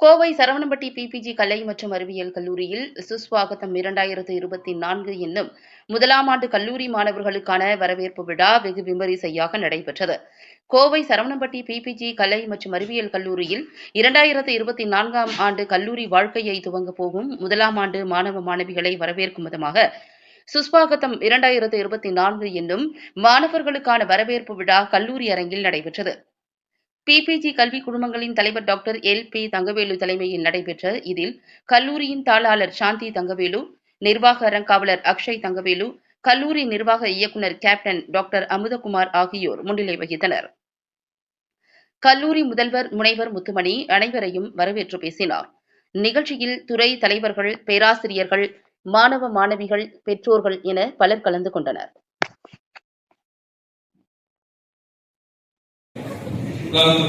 Kovai Saravanampatti PPG கலை மற்றும் அறிவியல் கல்லூரியில் சுஸ்வாகத்தம் 2024 என்னும் முதலாம் ஆண்டு கல்லூரி மாணவர்களுக்கான வரவேற்பு விழா வெகு விமரிசையாக நடைபெற்றது. கோவை சரவணம்பட்டி பிபிஜி கலை மற்றும் அறிவியல் கல்லூரியில் 2024ஆம் ஆண்டு கல்லூரி வாழ்க்கையை துவங்கப் போகும் முதலாம் ஆண்டு மாணவ மாணவிகளை வரவேற்கும் விதமாக சுஸ்வாகத்தம் 2024 என்னும் மாணவர்களுக்கான வரவேற்பு விழா கல்லூரி அரங்கில் நடைபெற்றது. பிபிஜி கல்வி குழுமங்களின் தலைவர் டாக்டர் எல்.பி. தங்கவேலு தலைமையில் நடைபெற்ற இதில் கல்லூரியின் தாளாளர் சாந்தி தங்கவேலு, நிர்வாக அறங்காவலர் அக்ஷய் தங்கவேலு, கல்லூரி நிர்வாக இயக்குநர் கேப்டன் டாக்டர் அமுதகுமார் ஆகியோர் முன்னிலை வகித்தனர். கல்லூரி முதல்வர் முனைவர் முத்துமணி அனைவரையும் வரவேற்று பேசினார். நிகழ்ச்சியில் துறை தலைவர்கள், பேராசிரியர்கள், மாணவ மாணவிகள், பெற்றோர்கள் என பலர் கலந்து கொண்டனர்.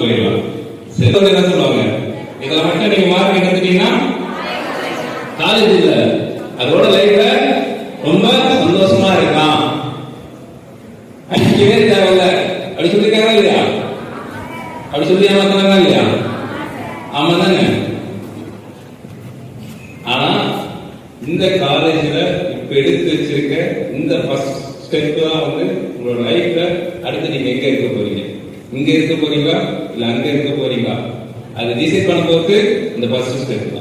போயிடலாம். என்ன சொல்லுவாங்க, இதுல மட்டும் நீங்க மார்க் எடுத்துட்டீங்கன்னா காலேஜ் இல்ல, அதோட லைஃப்ல ரொம்ப சந்தோஷமா இருக்கலாம், தேவையில்ல அப்படி சொல்லிருக்காங்க இல்லையா? அப்படி சொல்லி ஏமாத்தாங்க இல்லையா? ஆமா தானே? ஆனா இந்த காலேஜ்ல இப்ப எடுத்து வச்சிருக்க இந்த ஃபர்ஸ்ட் ஸ்டெப் தான் உங்களோட லைஃப்ல அடுத்து நீங்க எங்க இருக்க போறீங்க, இங்க இருக்க போறீங்களா இல்ல அங்க இருக்க போறீங்களா, அது டிசைட் பண்ண போறது இந்த ஃபர்ஸ்ட் ஸ்டெப்.